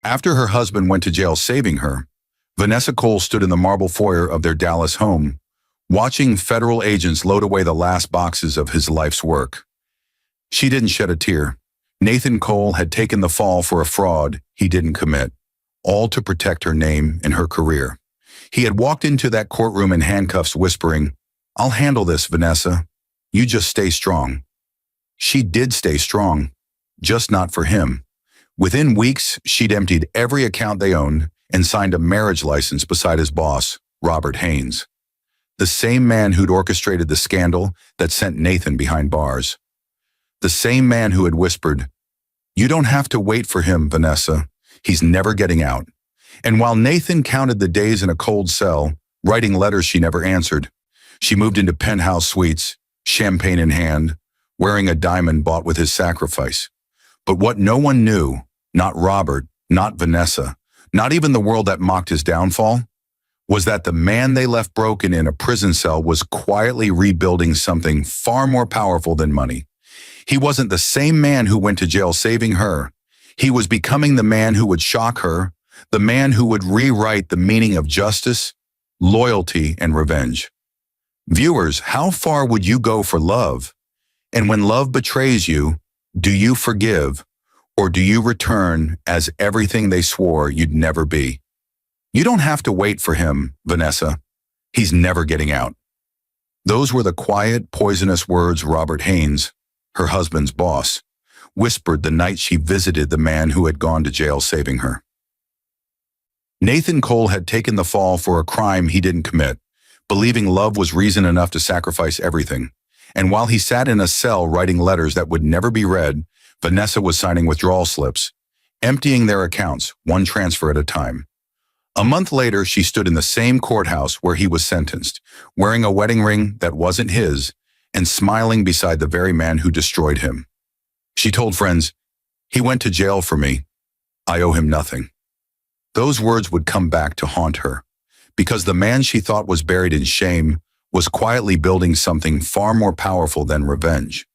After her husband went to jail saving her, Vanessa Cole stood in the marble foyer of their Dallas home, watching federal agents load away the last boxes of his life's work. She didn't shed a tear. Nathan Cole had taken the fall for a fraud he didn't commit, all to protect her name and her career. He had walked into that courtroom in handcuffs whispering, "I'll handle this, Vanessa. You just stay strong." She did stay strong, just not for him. Within weeks, she'd emptied every account they owned and signed a marriage license beside his boss, Robert Haynes, the same man who'd orchestrated the scandal that sent Nathan behind bars. The same man who had whispered, "You don't have to wait for him, Vanessa. He's never getting out." And while Nathan counted the days in a cold cell, writing letters she never answered, she moved into penthouse suites, champagne in hand, wearing a diamond bought with his sacrifice. But what no one knew, not Robert, not Vanessa, not even the world that mocked his downfall, was that the man they left broken in a prison cell was quietly rebuilding something far more powerful than money. He wasn't the same man who went to jail saving her. He was becoming the man who would shock her, the man who would rewrite the meaning of justice, loyalty, and revenge. Viewers, how far would you go for love? And when love betrays you, do you forgive, or do you return as everything they swore you'd never be? You don't have to wait for him, Vanessa. He's never getting out. Those were the quiet, poisonous words Robert Haynes, her husband's boss, whispered the night she visited the man who had gone to jail saving her. Nathan Cole had taken the fall for a crime he didn't commit, believing love was reason enough to sacrifice everything. And while he sat in a cell writing letters that would never be read, Vanessa was signing withdrawal slips, emptying their accounts, one transfer at a time. A month later, she stood in the same courthouse where he was sentenced, wearing a wedding ring that wasn't his, and smiling beside the very man who destroyed him. She told friends, "He went to jail for me. I owe him nothing." Those words would come back to haunt her, because the man she thought was buried in shame was quietly building something far more powerful than revenge.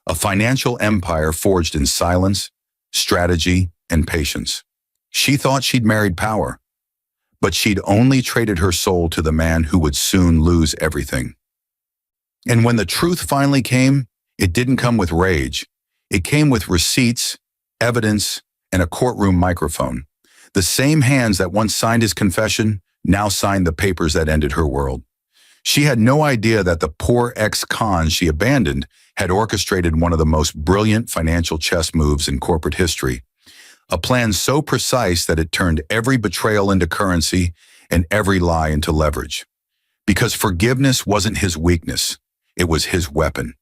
A financial empire forged in silence, strategy, and patience. She thought she'd married power, but she'd only traded her soul to the man who would soon lose everything. And when the truth finally came, it didn't come with rage. It came with receipts, evidence, and a courtroom microphone. The same hands that once signed his confession now signed the papers that ended her world. She had no idea that the poor ex-con she abandoned had orchestrated one of the most brilliant financial chess moves in corporate history. A plan so precise that it turned every betrayal into currency and every lie into leverage. Because forgiveness wasn't his weakness, it was his weapon.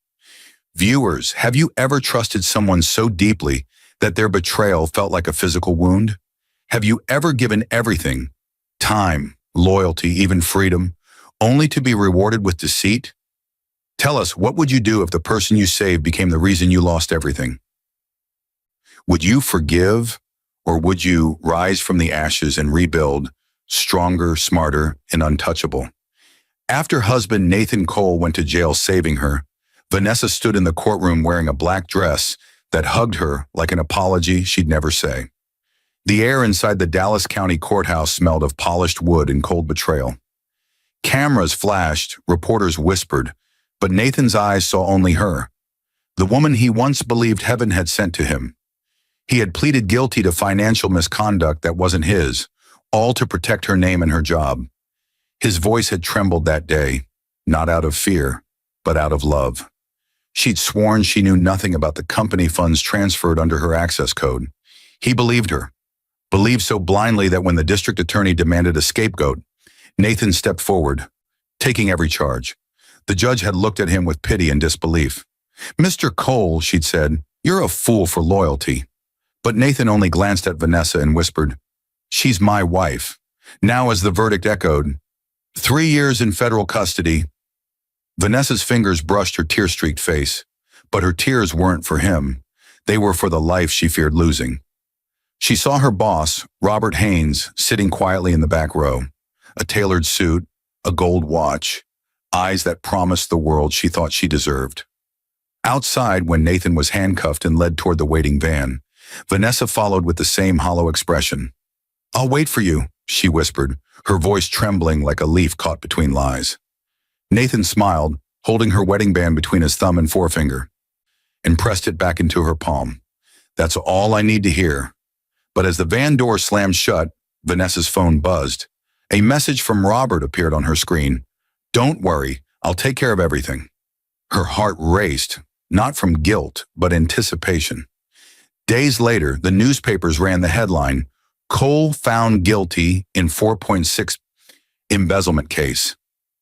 Viewers, have you ever trusted someone so deeply that their betrayal felt like a physical wound? Have you ever given everything, time, loyalty, even freedom, only to be rewarded with deceit? Tell us, what would you do if the person you saved became the reason you lost everything? Would you forgive, or would you rise from the ashes and rebuild, stronger, smarter, and untouchable? After husband Nathan Cole went to jail saving her, Vanessa stood in the courtroom wearing a black dress that hugged her like an apology she'd never say. The air inside the Dallas County Courthouse smelled of polished wood and cold betrayal. Cameras flashed, reporters whispered, but Nathan's eyes saw only her, the woman he once believed heaven had sent to him. He had pleaded guilty to financial misconduct that wasn't his, all to protect her name and her job. His voice had trembled that day, not out of fear, but out of love. She'd sworn she knew nothing about the company funds transferred under her access code. He believed her, believed so blindly that when the district attorney demanded a scapegoat, Nathan stepped forward, taking every charge. The judge had looked at him with pity and disbelief. "Mr. Cole," she'd said, "you're a fool for loyalty." But Nathan only glanced at Vanessa and whispered, "She's my wife." Now, as the verdict echoed, 3 years in federal custody, Vanessa's fingers brushed her tear-streaked face, but her tears weren't for him. They were for the life she feared losing. She saw her boss, Robert Haynes, sitting quietly in the back row, a tailored suit, a gold watch, eyes that promised the world she thought she deserved. Outside, when Nathan was handcuffed and led toward the waiting van, Vanessa followed with the same hollow expression. "I'll wait for you," she whispered, her voice trembling like a leaf caught between lies. Nathan smiled, holding her wedding band between his thumb and forefinger, and pressed it back into her palm. "That's all I need to hear." But as the van door slammed shut, Vanessa's phone buzzed. A message from Robert appeared on her screen. "Don't worry, I'll take care of everything." Her heart raced, not from guilt, but anticipation. Days later, the newspapers ran the headline, "Cole found guilty in 4.6 embezzlement case."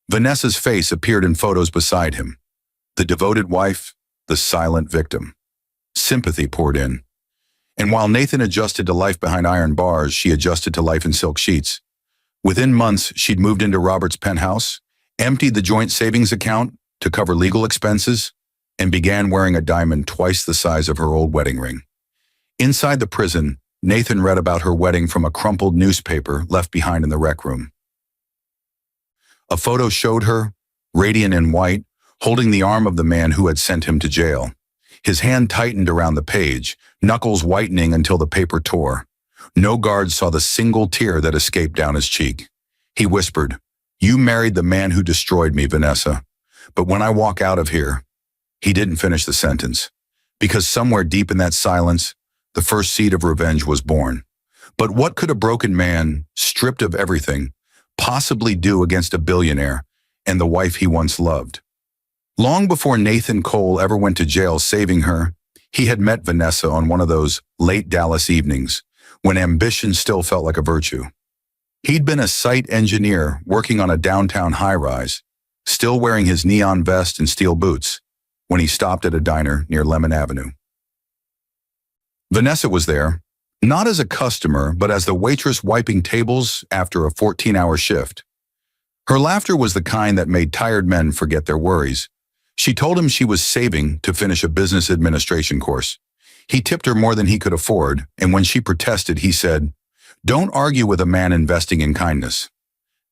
Vanessa's face appeared in photos beside him. The devoted wife, the silent victim. Sympathy poured in. And while Nathan adjusted to life behind iron bars, she adjusted to life in silk sheets. Within months, she'd moved into Robert's penthouse, emptied the joint savings account to cover legal expenses, and began wearing a diamond twice the size of her old wedding ring. Inside the prison, Nathan read about her wedding from a crumpled newspaper left behind in the rec room. A photo showed her, radiant in white, holding the arm of the man who had sent him to jail. His hand tightened around the page, knuckles whitening until the paper tore. No guard saw the single tear that escaped down his cheek. He whispered, "You married the man who destroyed me, Vanessa. But when I walk out of here..." He didn't finish the sentence, because somewhere deep in that silence, the first seed of revenge was born. But what could a broken man, stripped of everything, possibly do against a billionaire and the wife he once loved? Long before Nathan Cole ever went to jail saving her, he had met Vanessa on one of those late Dallas evenings when ambition still felt like a virtue. He'd been a site engineer working on a downtown high-rise, still wearing his neon vest and steel boots, when he stopped at a diner near Lemon Avenue. Vanessa was there, not as a customer, but as the waitress wiping tables after a 14-hour shift. Her laughter was the kind that made tired men forget their worries. She told him she was saving to finish a business administration course. He tipped her more than he could afford, and when she protested, he said, "Don't argue with a man investing in kindness."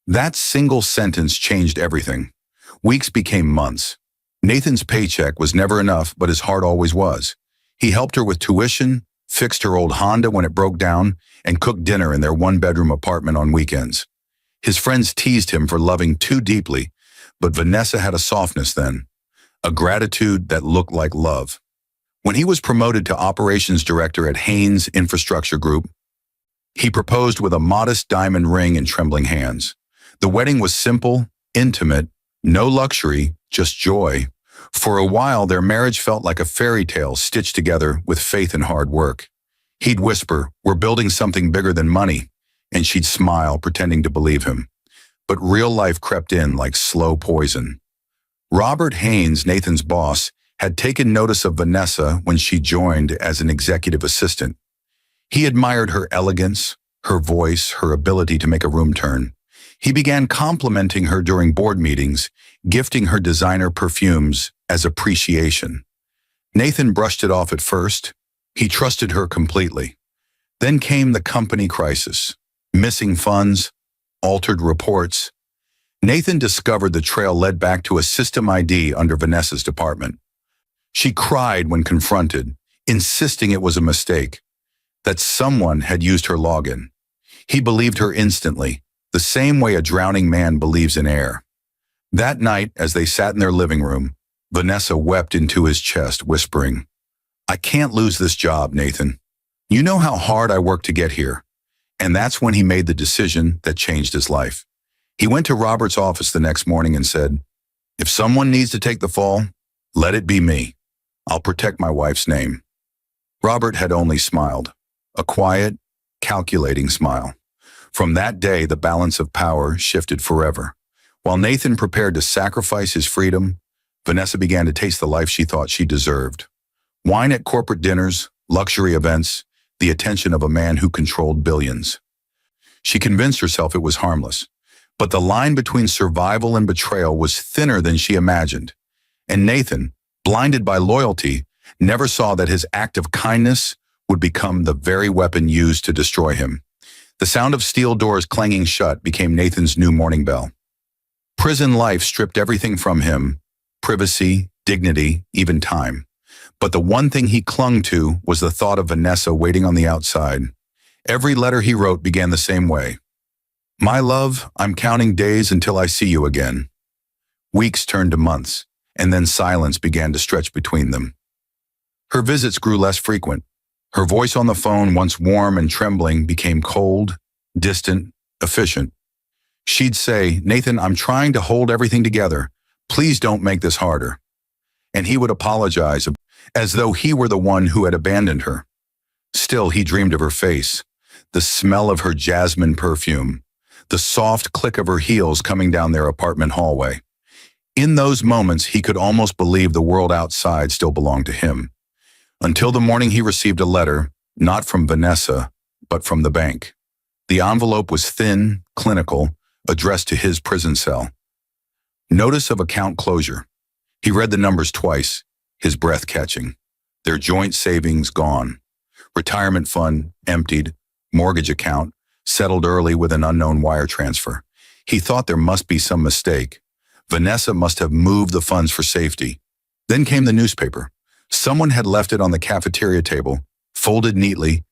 That single sentence changed everything. Weeks became months. Nathan's paycheck was never enough, but his heart always was. He helped her with tuition, fixed her old Honda when it broke down, and cooked dinner in their one-bedroom apartment on weekends. His friends teased him for loving too deeply, but Vanessa had a softness then, a gratitude that looked like love. When he was promoted to operations director at Haynes Infrastructure Group, he proposed with a modest diamond ring in trembling hands. The wedding was simple, intimate, no luxury, just joy. For a while, their marriage felt like a fairy tale stitched together with faith and hard work. He'd whisper, "We're building something bigger than money," and she'd smile, pretending to believe him. But real life crept in like slow poison. Robert Haynes, Nathan's boss, had taken notice of Vanessa when she joined as an executive assistant. He admired her elegance, her voice, her ability to make a room turn. He began complimenting her during board meetings, gifting her designer perfumes as appreciation. Nathan brushed it off at first. He trusted her completely. Then came the company crisis. Missing funds, altered reports. Nathan discovered the trail led back to a system ID under Vanessa's department. She cried when confronted, insisting it was a mistake, that someone had used her login. He believed her instantly, the same way a drowning man believes in air. That night, as they sat in their living room, Vanessa wept into his chest, whispering, "I can't lose this job, Nathan. You know how hard I worked to get here." And that's when he made the decision that changed his life. He went to Robert's office the next morning and said, "If someone needs to take the fall, let it be me. I'll protect my wife's name." Robert had only smiled, a quiet, calculating smile. From that day, the balance of power shifted forever. While Nathan prepared to sacrifice his freedom, Vanessa began to taste the life she thought she deserved. Wine at corporate dinners, luxury events, the attention of a man who controlled billions. She convinced herself it was harmless, but the line between survival and betrayal was thinner than she imagined. And Nathan, blinded by loyalty, never saw that his act of kindness would become the very weapon used to destroy him. The sound of steel doors clanging shut became Nathan's new morning bell. Prison life stripped everything from him, privacy, dignity, even time. But the one thing he clung to was the thought of Vanessa waiting on the outside. Every letter he wrote began the same way. My love, I'm counting days until I see you again. Weeks turned to months, and then silence began to stretch between them. Her visits grew less frequent. Her voice on the phone, once warm and trembling, became cold, distant, efficient. She'd say, Nathan, I'm trying to hold everything together. Please don't make this harder. And he would apologize, as though he were the one who had abandoned her. Still, he dreamed of her face, the smell of her jasmine perfume, the soft click of her heels coming down their apartment hallway. In those moments, he could almost believe the world outside still belonged to him. Until the morning he received a letter, not from Vanessa, but from the bank. The envelope was thin, clinical, addressed to his prison cell. Notice of account closure. He read the numbers twice, his breath catching. Their joint savings gone. Retirement fund emptied. Mortgage account settled early with an unknown wire transfer. He thought there must be some mistake. Vanessa must have moved the funds for safety. Then came the newspaper. Someone had left it on the cafeteria table, folded neatly.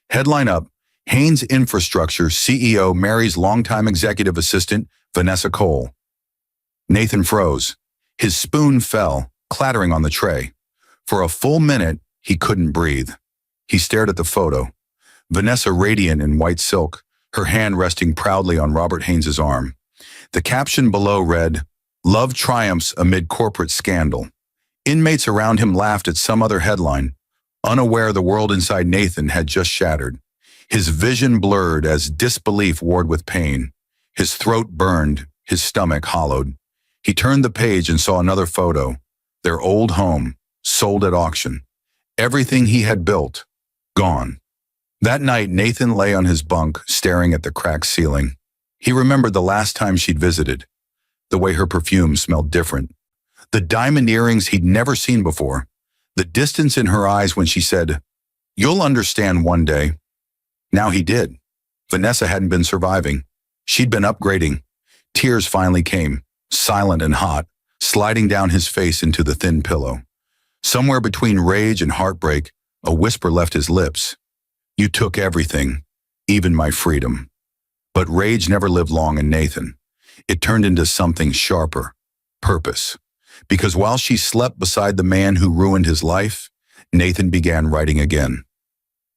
Headline up, Haynes Infrastructure CEO marries longtime executive assistant Vanessa Cole. Nathan froze. His spoon fell, clattering on the tray. For a full minute, he couldn't breathe. He stared at the photo. Vanessa radiant in white silk, her hand resting proudly on Robert Haynes's arm. The caption below read, Love triumphs amid corporate scandal. Inmates around him laughed at some other headline, unaware the world inside Nathan had just shattered. His vision blurred as disbelief warred with pain. His throat burned, his stomach hollowed. He turned the page and saw another photo. Their old home, sold at auction. Everything he had built, gone. That night, Nathan lay on his bunk, staring at the cracked ceiling. He remembered the last time she'd visited, the way her perfume smelled different, the diamond earrings he'd never seen before, the distance in her eyes when she said, You'll understand one day. Now he did. Vanessa hadn't been surviving. She'd been upgrading. Tears finally came, silent and hot, sliding down his face into the thin pillow. Somewhere between rage and heartbreak, a whisper left his lips. You took everything, even my freedom. But rage never lived long in Nathan. It turned into something sharper, purpose. Because while she slept beside the man who ruined his life, Nathan began writing again.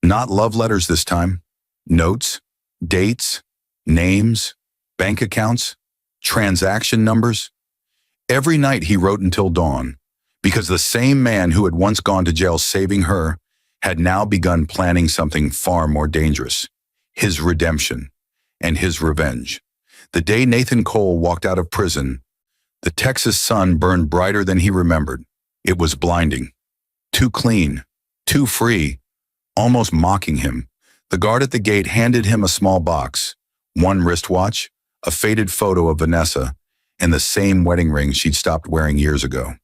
Not love letters this time. Notes, dates, names, bank accounts, transaction numbers. Every night he wrote until dawn, because the same man who had once gone to jail saving her had now begun planning something far more dangerous, his redemption and his revenge. The day Nathan Cole walked out of prison, the Texas sun burned brighter than he remembered. It was blinding, too clean, too free, almost mocking him. The guard at the gate handed him a small box, one wristwatch, a faded photo of Vanessa, and the same wedding ring she'd stopped wearing years ago.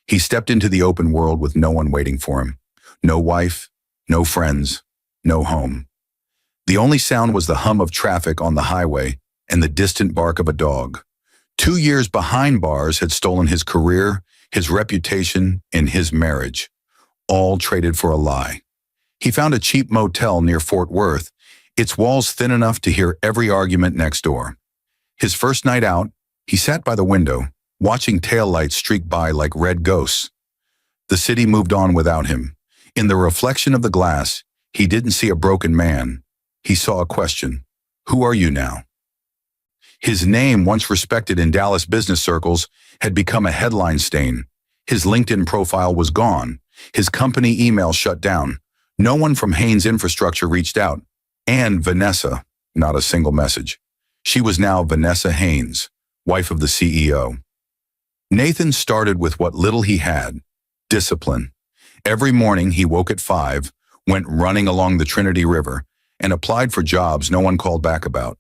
He stepped into the open world with no one waiting for him. No wife, no friends, no home. The only sound was the hum of traffic on the highway and the distant bark of a dog. 2 years behind bars had stolen his career, his reputation, and his marriage, all traded for a lie. He found a cheap motel near Fort Worth, its walls thin enough to hear every argument next door. His first night out, he sat by the window, watching taillights streak by like red ghosts. The city moved on without him. In the reflection of the glass, he didn't see a broken man. He saw a question. Who are you now? His name, once respected in Dallas business circles, had become a headline stain. His LinkedIn profile was gone. His company email shut down. No one from Haynes Infrastructure reached out. And Vanessa, not a single message. She was now Vanessa Haynes, wife of the CEO. Nathan started with what little he had, discipline. Every morning he woke at 5, went running along the Trinity River, and applied for jobs no one called back about.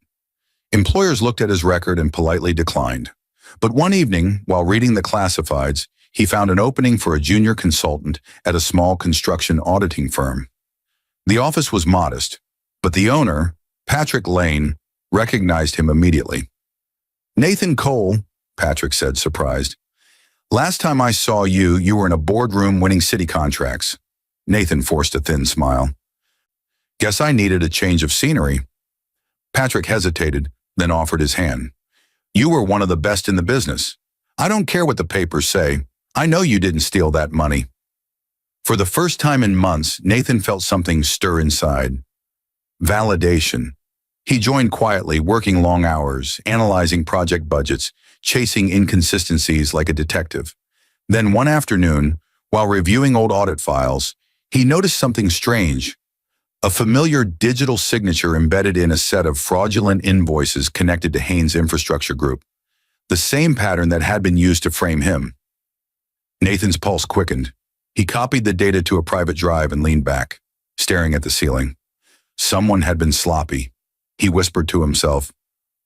Employers looked at his record and politely declined. But one evening, while reading the classifieds, he found an opening for a junior consultant at a small construction auditing firm. The office was modest, but the owner, Patrick Lane, recognized him immediately. Nathan Cole, Patrick said, surprised. Last time I saw you, you were in a boardroom winning city contracts. Nathan forced a thin smile. Guess I needed a change of scenery. Patrick hesitated, then offered his hand. You were one of the best in the business. I don't care what the papers say. I know you didn't steal that money. For the first time in months, Nathan felt something stir inside. Validation. He joined quietly, working long hours, analyzing project budgets, chasing inconsistencies like a detective. Then one afternoon, while reviewing old audit files, he noticed something strange. A familiar digital signature embedded in a set of fraudulent invoices connected to Haynes Infrastructure Group. The same pattern that had been used to frame him. Nathan's pulse quickened. He copied the data to a private drive and leaned back, staring at the ceiling. Someone had been sloppy. He whispered to himself,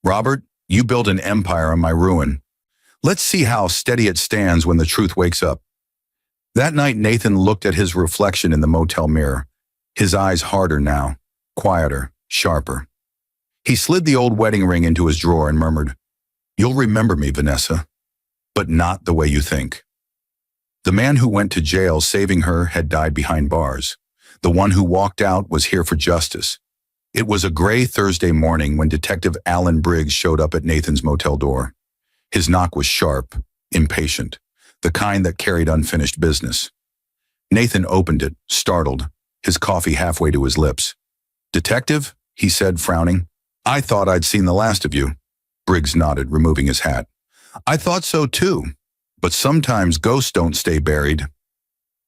Robert, you built an empire on my ruin. Let's see how steady it stands when the truth wakes up. That night, Nathan looked at his reflection in the motel mirror, his eyes harder now, quieter, sharper. He slid the old wedding ring into his drawer and murmured, You'll remember me, Vanessa, but not the way you think. The man who went to jail saving her had died behind bars. The one who walked out was here for justice. It was a gray Thursday morning when Detective Alan Briggs showed up at Nathan's motel door. His knock was sharp, impatient, the kind that carried unfinished business. Nathan opened it, startled, his coffee halfway to his lips. Detective, he said, frowning. I thought I'd seen the last of you. Briggs nodded, removing his hat. I thought so too, but sometimes ghosts don't stay buried.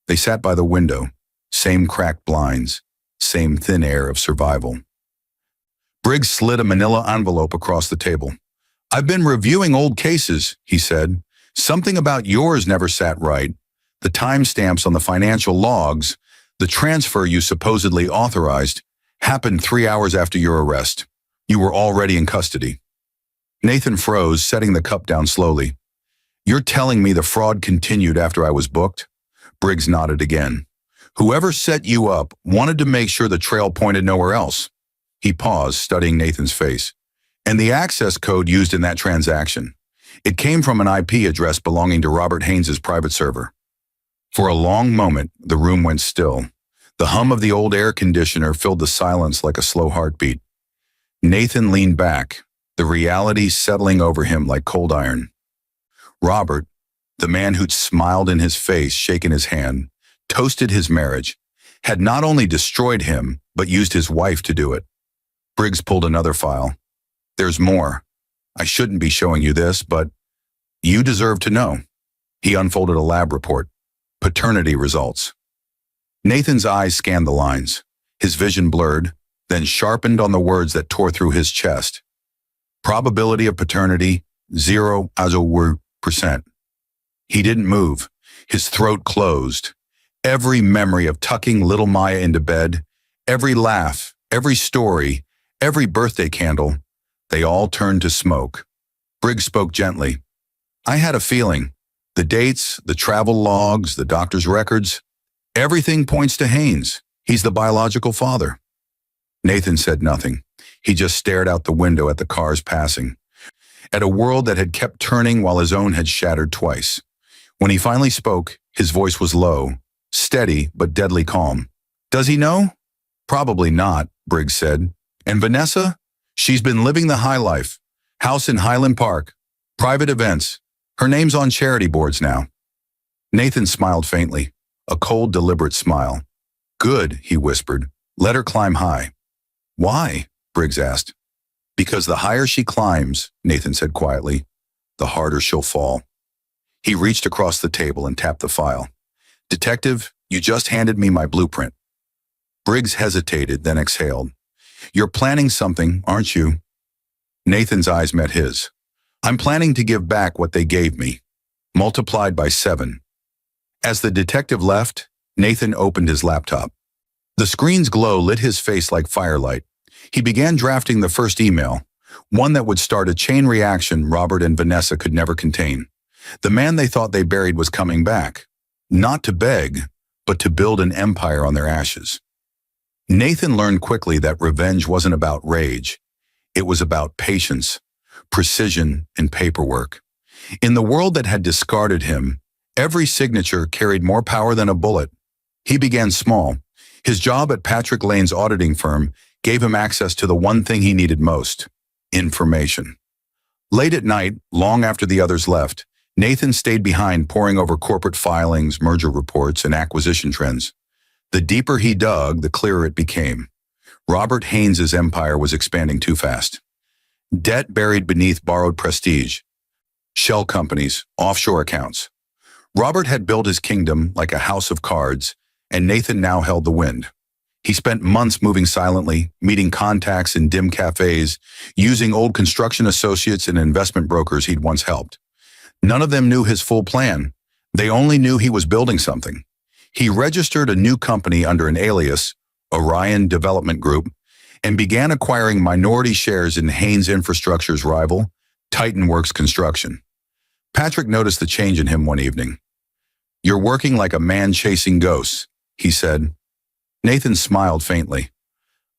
They sat by the window, same cracked blinds, same thin air of survival. Briggs slid a manila envelope across the table. I've been reviewing old cases, he said. Something about yours never sat right. The timestamps on the financial logs, the transfer you supposedly authorized, happened 3 hours after your arrest. You were already in custody. Nathan froze, setting the cup down slowly. You're telling me the fraud continued after I was booked? Briggs nodded again. Whoever set you up wanted to make sure the trail pointed nowhere else. He paused, studying Nathan's face. And the access code used in that transaction. It came from an IP address belonging to Robert Haynes's private server. For a long moment, the room went still. The hum of the old air conditioner filled the silence like a slow heartbeat. Nathan leaned back, the reality settling over him like cold iron. Robert, the man who'd smiled in his face, shaken his hand, toasted his marriage, had not only destroyed him, but used his wife to do it. Briggs pulled another file. There's more. I shouldn't be showing you this, but you deserve to know. He unfolded a lab report. Paternity results. Nathan's eyes scanned the lines. His vision blurred, then sharpened on the words that tore through his chest. Probability of paternity, 0%. He didn't move. His throat closed. Every memory of tucking little Maya into bed, every laugh, every story, every birthday candle, they all turned to smoke. Briggs spoke gently. I had a feeling. The dates, the travel logs, the doctor's records, everything points to Haynes. He's the biological father. Nathan said nothing. He just stared out the window at the cars passing, at a world that had kept turning while his own had shattered twice. When he finally spoke, his voice was low, steady but deadly calm. Does he know? Probably not, Briggs said. And Vanessa? She's been living the high life. House in Highland Park. Private events. Her name's on charity boards now. Nathan smiled faintly, a cold, deliberate smile. Good, he whispered. Let her climb high. Why? Briggs asked. Because the higher she climbs, Nathan said quietly, the harder she'll fall. He reached across the table and tapped the file. Detective, you just handed me my blueprint. Briggs hesitated, then exhaled. You're planning something, aren't you? Nathan's eyes met his. I'm planning to give back what they gave me, multiplied by 7. As the detective left, Nathan opened his laptop. The screen's glow lit his face like firelight. He began drafting the first email, one that would start a chain reaction Robert and Vanessa could never contain. The man they thought they buried was coming back, not to beg, but to build an empire on their ashes. Nathan learned quickly that revenge wasn't about rage. It was about patience, precision, and paperwork. In the world that had discarded him, Every signature carried more power than a bullet. He began small. His job at Patrick Lane's auditing firm gave him access to the one thing he needed most: information. Late at night, long after the others left, Nathan stayed behind poring over corporate filings, merger reports, and acquisition trends. The deeper he dug, the clearer it became. Robert Haynes's empire was expanding too fast. Debt buried beneath borrowed prestige. Shell companies, offshore accounts. Robert had built his kingdom like a house of cards, and Nathan now held the wind. He spent months moving silently, meeting contacts in dim cafes, using old construction associates and investment brokers he'd once helped. None of them knew his full plan. They only knew he was building something. He registered a new company under an alias, Orion Development Group, and began acquiring minority shares in Haynes Infrastructure's rival, Titan Works Construction. Patrick noticed the change in him one evening. "You're working like a man chasing ghosts," he said. Nathan smiled faintly.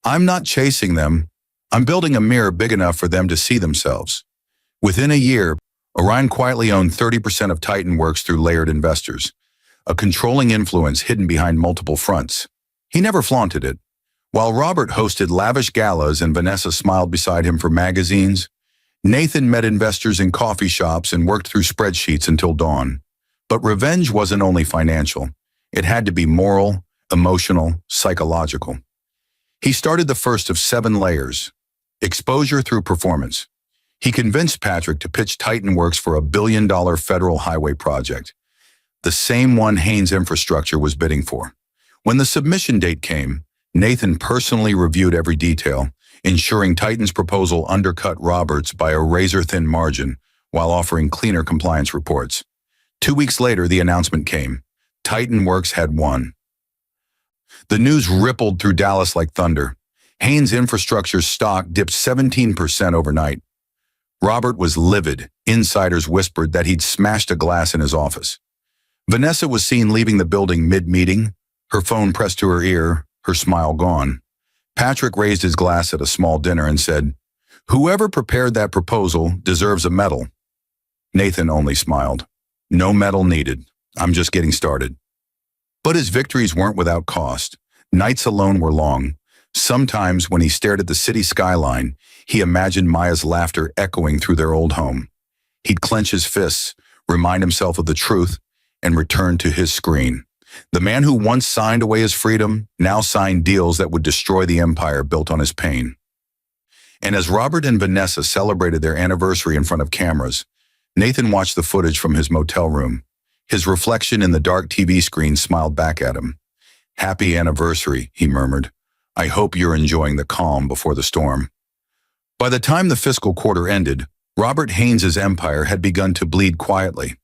"I'm not chasing them. I'm building a mirror big enough for them to see themselves." Within a year, Orion quietly owned 30% of Titan Works through layered investors, a controlling influence hidden behind multiple fronts. He never flaunted it. While Robert hosted lavish galas and Vanessa smiled beside him for magazines, Nathan met investors in coffee shops and worked through spreadsheets until dawn. But revenge wasn't only financial. It had to be moral, emotional, psychological. He started the first of 7 layers: exposure through performance. He convinced Patrick to pitch Titan Works for a $1 billion federal highway project, the same one Haynes Infrastructure was bidding for. When the submission date came, Nathan personally reviewed every detail, ensuring Titan's proposal undercut Robert's by a razor-thin margin while offering cleaner compliance reports. 2 weeks later, the announcement came. Titan Works had won. The news rippled through Dallas like thunder. Haynes Infrastructure's stock dipped 17% overnight. Robert was livid. Insiders whispered that he'd smashed a glass in his office. Vanessa was seen leaving the building mid-meeting, her phone pressed to her ear, her smile gone. Patrick raised his glass at a small dinner and said, "Whoever prepared that proposal deserves a medal." Nathan only smiled. "No medal needed. I'm just getting started." But his victories weren't without cost. Nights alone were long. Sometimes, when he stared at the city skyline, he imagined Maya's laughter echoing through their old home. He'd clench his fists, remind himself of the truth, and return to his screen. The man who once signed away his freedom now signed deals that would destroy the empire built on his pain. And as Robert and Vanessa celebrated their anniversary in front of cameras, Nathan watched the footage from his motel room. His reflection in the dark TV screen smiled back at him. "Happy anniversary," he murmured. "I hope you're enjoying the calm before the storm." By the time the fiscal quarter ended, Robert Haynes's empire had begun to bleed quietly.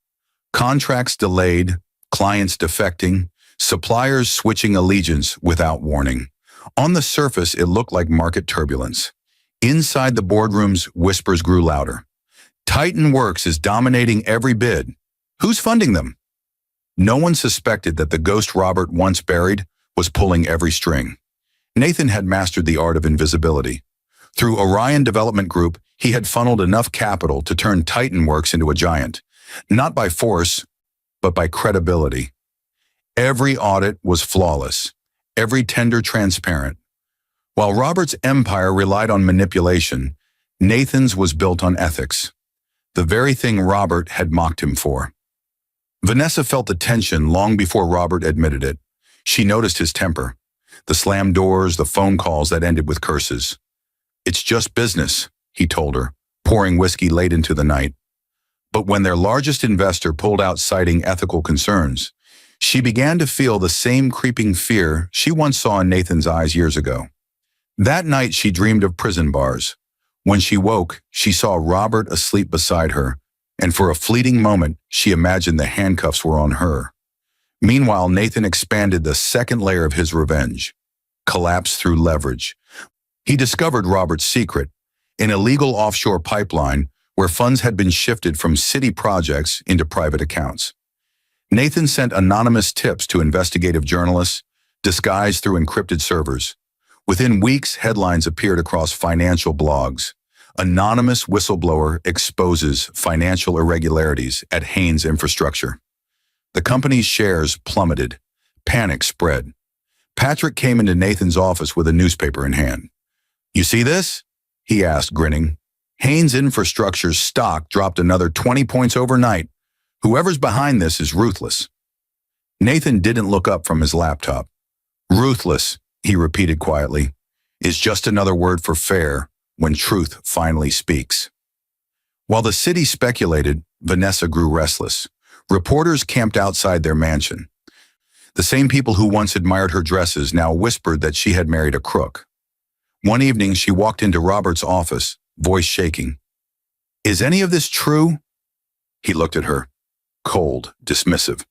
Contracts delayed, clients defecting, suppliers switching allegiance without warning. On the surface, it looked like market turbulence. Inside the boardrooms, whispers grew louder. Titan Works is dominating every bid. Who's funding them? No one suspected that the ghost Robert once buried was pulling every string. Nathan had mastered the art of invisibility. Through Orion Development Group, he had funneled enough capital to turn Titan Works into a giant, not by force, but by credibility. Every audit was flawless, every tender transparent. While Robert's empire relied on manipulation, Nathan's was built on ethics, the very thing Robert had mocked him for. Vanessa felt the tension long before Robert admitted it. She noticed his temper, the slammed doors, the phone calls that ended with curses. "It's just business," he told her, pouring whiskey late into the night. But when their largest investor pulled out citing ethical concerns, she began to feel the same creeping fear she once saw in Nathan's eyes years ago. That night she dreamed of prison bars. When she woke, she saw Robert asleep beside her, and for a fleeting moment, she imagined the handcuffs were on her. Meanwhile, Nathan expanded the second layer of his revenge: collapse through leverage. He discovered Robert's secret, an illegal offshore pipeline where funds had been shifted from city projects into private accounts. Nathan sent anonymous tips to investigative journalists, disguised through encrypted servers. Within weeks, headlines appeared across financial blogs. Anonymous whistleblower exposes financial irregularities at Haynes Infrastructure. The company's shares plummeted. Panic spread. Patrick came into Nathan's office with a newspaper in hand. "You see this?" he asked, grinning. "Haynes Infrastructure's stock dropped another 20 points overnight. Whoever's behind this is ruthless." Nathan didn't look up from his laptop. "Ruthless," he repeated quietly, "is just another word for fair when truth finally speaks." While the city speculated, Vanessa grew restless. Reporters camped outside their mansion. The same people who once admired her dresses now whispered that she had married a crook. One evening, she walked into Robert's office, voice shaking. "Is any of this true?" He looked at her, cold, dismissive.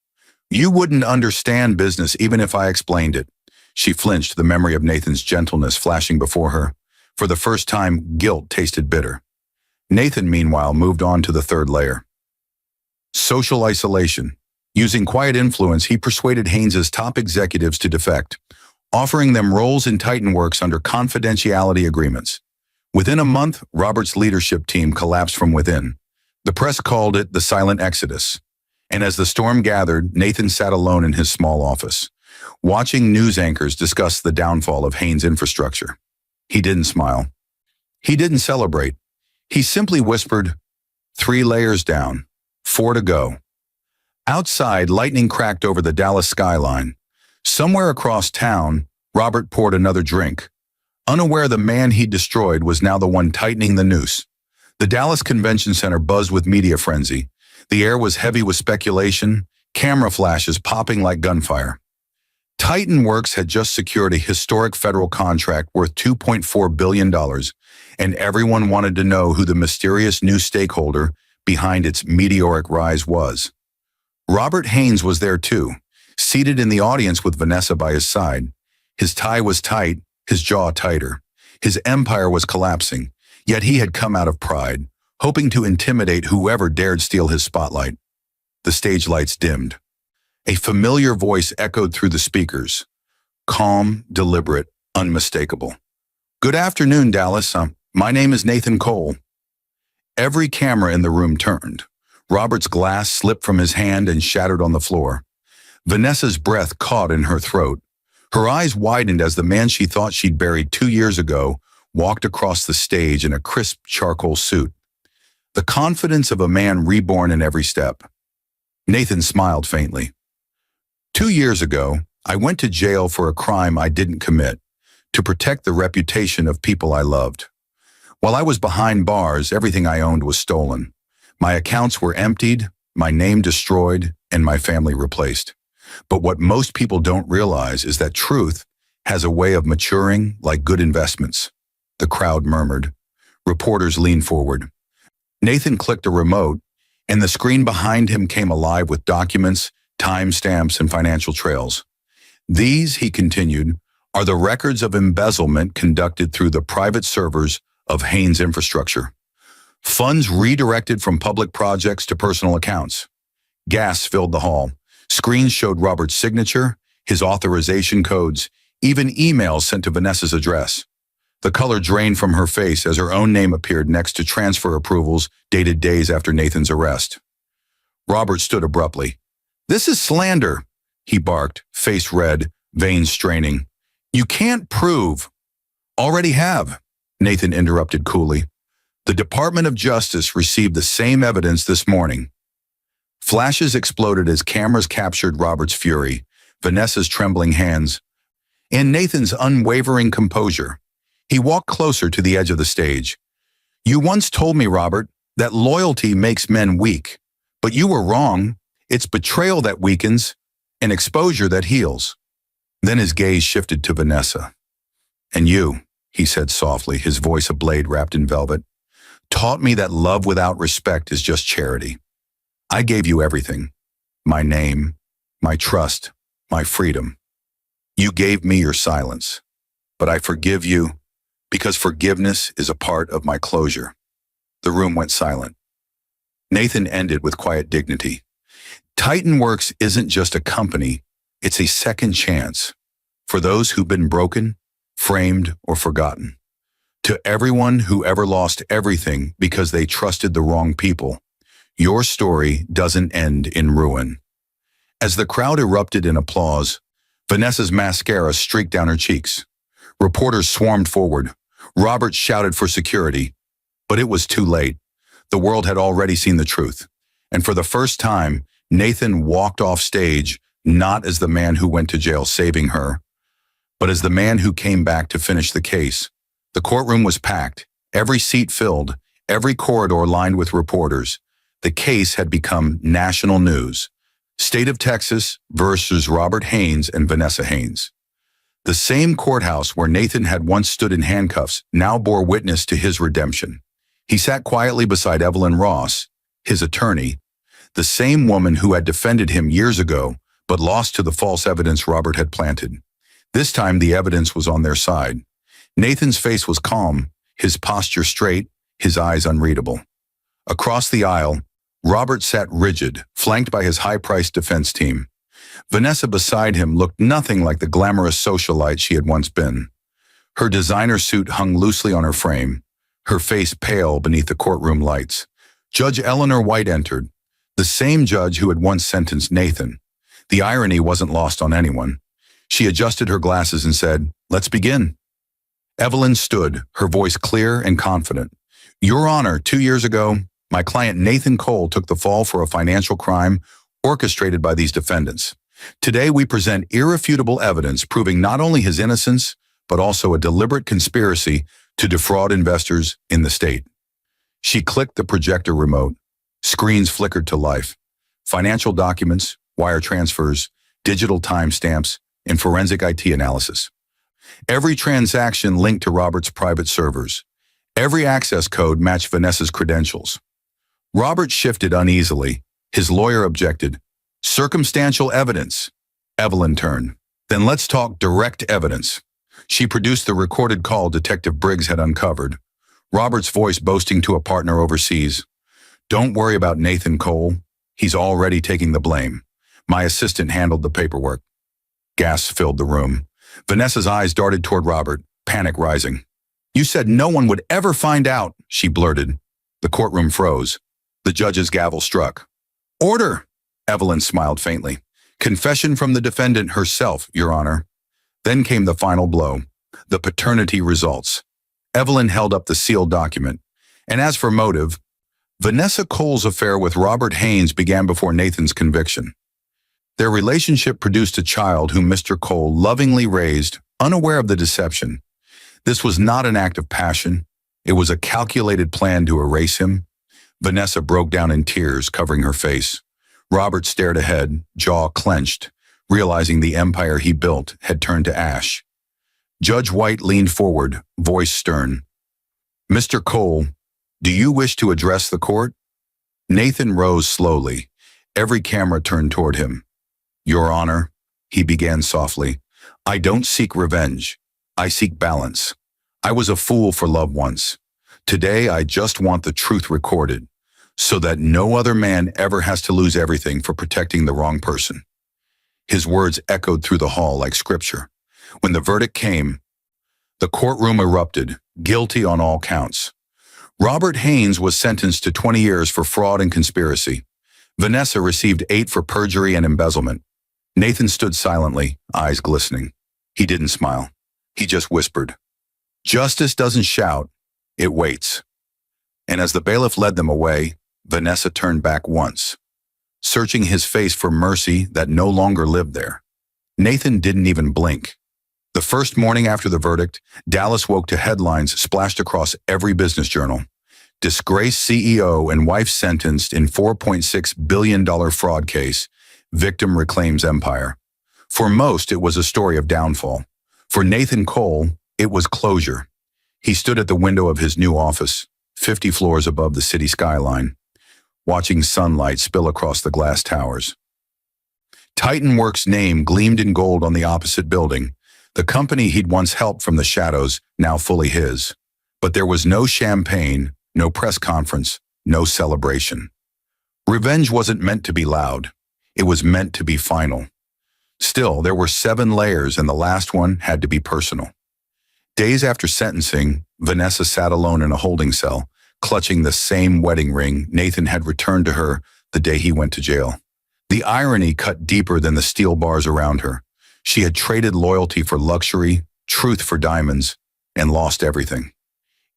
"You wouldn't understand business even if I explained it." She flinched, the memory of Nathan's gentleness flashing before her. For the first time, guilt tasted bitter. Nathan, meanwhile, moved on to the third layer. Social isolation. Using quiet influence, he persuaded Haynes's top executives to defect, offering them roles in TitanWorks under confidentiality agreements. Within a month, Robert's leadership team collapsed from within. The press called it the silent exodus. And as the storm gathered, Nathan sat alone in his small office, watching news anchors discuss the downfall of Haynes Infrastructure. He didn't smile. He didn't celebrate. He simply whispered, 3 layers down, 4 to go. Outside, lightning cracked over the Dallas skyline. Somewhere across town, Robert poured another drink. Unaware the man he'd destroyed was now the one tightening the noose. The Dallas Convention Center buzzed with media frenzy. The air was heavy with speculation, camera flashes popping like gunfire. TitanWorks had just secured a historic federal contract worth $2.4 billion, and everyone wanted to know who the mysterious new stakeholder behind its meteoric rise was. Robert Haynes was there too, seated in the audience with Vanessa by his side. His tie was tight, his jaw tighter. His empire was collapsing, yet he had come out of pride, hoping to intimidate whoever dared steal his spotlight. The stage lights dimmed. A familiar voice echoed through the speakers. Calm, deliberate, unmistakable. "Good afternoon, Dallas. My name is Nathan Cole." Every camera in the room turned. Robert's glass slipped from his hand and shattered on the floor. Vanessa's breath caught in her throat. Her eyes widened as the man she thought she'd buried 2 years ago walked across the stage in a crisp charcoal suit. The confidence of a man reborn in every step. Nathan smiled faintly. 2 years ago, I went to jail for a crime I didn't commit, to protect the reputation of people I loved. While I was behind bars, everything I owned was stolen. My accounts were emptied, my name destroyed, and my family replaced. But what most people don't realize is that truth has a way of maturing like good investments. The crowd murmured. Reporters leaned forward. Nathan clicked a remote, and the screen behind him came alive with documents, timestamps, and financial trails. "These," he continued, "are the records of embezzlement conducted through the private servers of Haynes Infrastructure. Funds redirected from public projects to personal accounts." Gas filled the hall. Screens showed Robert's signature, his authorization codes, even emails sent to Vanessa's address. The color drained from her face as her own name appeared next to transfer approvals dated days after Nathan's arrest. Robert stood abruptly. "This is slander," he barked, face red, veins straining. "You can't prove." "Already have," Nathan interrupted coolly. "The Department of Justice received the same evidence this morning." Flashes exploded as cameras captured Robert's fury, Vanessa's trembling hands, and Nathan's unwavering composure. He walked closer to the edge of the stage. "You once told me, Robert, that loyalty makes men weak. But you were wrong. It's betrayal that weakens, and exposure that heals." Then his gaze shifted to Vanessa. "And you," he said softly, his voice a blade wrapped in velvet, "taught me that love without respect is just charity. I gave you everything. My name, my trust, my freedom. You gave me your silence. But I forgive you because forgiveness is a part of my closure." The room went silent. Nathan ended with quiet dignity. TitanWorks isn't just a company, it's a second chance for those who've been broken, framed, or forgotten. To everyone who ever lost everything because they trusted the wrong people, your story doesn't end in ruin. As the crowd erupted in applause, Vanessa's mascara streaked down her cheeks. Reporters swarmed forward. Robert shouted for security. But it was too late. The world had already seen the truth. And for the first time, Nathan walked off stage, not as the man who went to jail saving her, but as the man who came back to finish the case. The courtroom was packed, every seat filled, every corridor lined with reporters. The case had become national news. State of Texas versus Robert Haynes and Vanessa Haynes. The same courthouse where Nathan had once stood in handcuffs now bore witness to his redemption. He sat quietly beside Evelyn Ross, his attorney, the same woman who had defended him years ago, but lost to the false evidence Robert had planted. This time the evidence was on their side. Nathan's face was calm, his posture straight, his eyes unreadable. Across the aisle, Robert sat rigid, flanked by his high-priced defense team. Vanessa beside him looked nothing like the glamorous socialite she had once been. Her designer suit hung loosely on her frame, her face pale beneath the courtroom lights. Judge Eleanor White entered, the same judge who had once sentenced Nathan. The irony wasn't lost on anyone. She adjusted her glasses and said, "Let's begin." Evelyn stood, her voice clear and confident. "Your Honor, 2 years ago, my client Nathan Cole took the fall for a financial crime orchestrated by these defendants. Today we present irrefutable evidence proving not only his innocence, but also a deliberate conspiracy to defraud investors in the state." She clicked the projector remote. Screens flickered to life. Financial documents, wire transfers, digital timestamps, and forensic IT analysis. Every transaction linked to Robert's private servers. Every access code matched Vanessa's credentials. Robert shifted uneasily. His lawyer objected. "Circumstantial evidence." Evelyn turned. "Then let's talk direct evidence." She produced the recorded call Detective Briggs had uncovered. Robert's voice boasting to a partner overseas. "Don't worry about Nathan Cole. He's already taking the blame. My assistant handled the paperwork." Gasps filled the room. Vanessa's eyes darted toward Robert, panic rising. "You said no one would ever find out," she blurted. The courtroom froze. The judge's gavel struck. "Order!" Evelyn smiled faintly. "Confession from the defendant herself, Your Honor." Then came the final blow, the paternity results. Evelyn held up the sealed document. And as for motive, Vanessa Cole's affair with Robert Haynes began before Nathan's conviction. Their relationship produced a child whom Mr. Cole lovingly raised, unaware of the deception. This was not an act of passion. It was a calculated plan to erase him. Vanessa broke down in tears, covering her face. Robert stared ahead, jaw clenched, realizing the empire he built had turned to ash. Judge White leaned forward, voice stern. "Mr. Cole, do you wish to address the court?" Nathan rose slowly. Every camera turned toward him. "Your Honor," he began softly, "I don't seek revenge. I seek balance. I was a fool for love once. Today I just want the truth recorded, so that no other man ever has to lose everything for protecting the wrong person." His words echoed through the hall like scripture. When the verdict came, the courtroom erupted, guilty on all counts. Robert Haynes was sentenced to 20 years for fraud and conspiracy. Vanessa received 8 for perjury and embezzlement. Nathan stood silently, eyes glistening. He didn't smile. He just whispered, "Justice doesn't shout, it waits." And as the bailiff led them away, Vanessa turned back once, searching his face for mercy that no longer lived there. Nathan didn't even blink. The first morning after the verdict, Dallas woke to headlines splashed across every business journal. Disgraced CEO and wife sentenced in $4.6 billion fraud case. Victim reclaims empire. For most, it was a story of downfall. For Nathan Cole, it was closure. He stood at the window of his new office, 50 floors above the city skyline, watching sunlight spill across the glass towers. Titan Works' name gleamed in gold on the opposite building. The company he'd once helped from the shadows, now fully his. But there was no champagne, no press conference, no celebration. Revenge wasn't meant to be loud. It was meant to be final. Still, there were 7 layers, and the last one had to be personal. Days after sentencing, Vanessa sat alone in a holding cell, clutching the same wedding ring Nathan had returned to her the day he went to jail. The irony cut deeper than the steel bars around her. She had traded loyalty for luxury, truth for diamonds, and lost everything.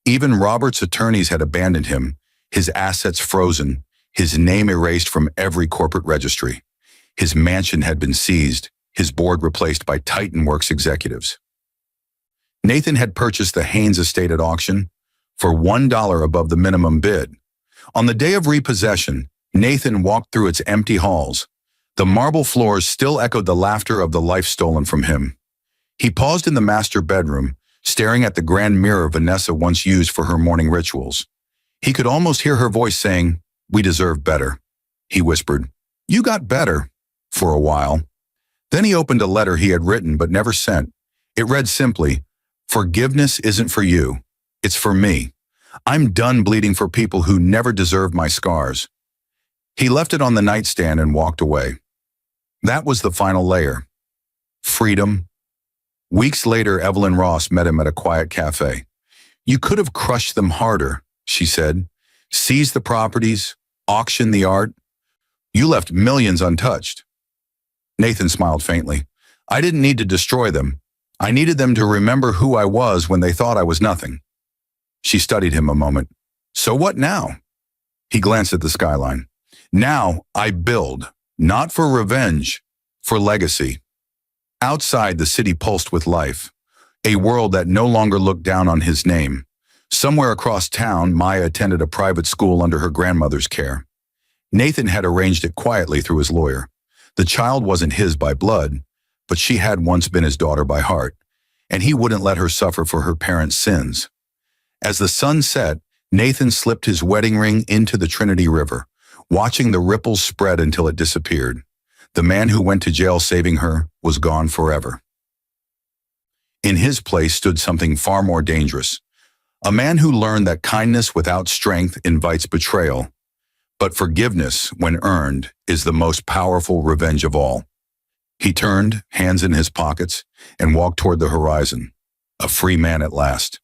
Even Robert's attorneys had abandoned him, his assets frozen, his name erased from every corporate registry. His mansion had been seized, his board replaced by Titan Works executives. Nathan had purchased the Haynes estate at auction for $1 above the minimum bid. On the day of repossession, Nathan walked through its empty halls. The marble floors still echoed the laughter of the life stolen from him. He paused in the master bedroom, staring at the grand mirror Vanessa once used for her morning rituals. He could almost hear her voice saying, "We deserve better." He whispered, "You got better," for a while. Then he opened a letter he had written but never sent. It read simply, "Forgiveness isn't for you. It's for me. I'm done bleeding for people who never deserved my scars." He left it on the nightstand and walked away. That was the final layer. Freedom. Weeks later, Evelyn Ross met him at a quiet cafe. "You could have crushed them harder," she said. "Seized the properties, auctioned the art. You left millions untouched." Nathan smiled faintly. "I didn't need to destroy them. I needed them to remember who I was when they thought I was nothing." She studied him a moment. "So what now?" He glanced at the skyline. "Now I build, not for revenge, for legacy." Outside, the city pulsed with life, a world that no longer looked down on his name. Somewhere across town, Maya attended a private school under her grandmother's care. Nathan had arranged it quietly through his lawyer. The child wasn't his by blood, but she had once been his daughter by heart, and he wouldn't let her suffer for her parents' sins. As the sun set, Nathan slipped his wedding ring into the Trinity River, watching the ripples spread until it disappeared. The man who went to jail saving her was gone forever. In his place stood something far more dangerous, a man who learned that kindness without strength invites betrayal, but forgiveness, when earned, is the most powerful revenge of all. He turned, hands in his pockets, and walked toward the horizon, a free man at last.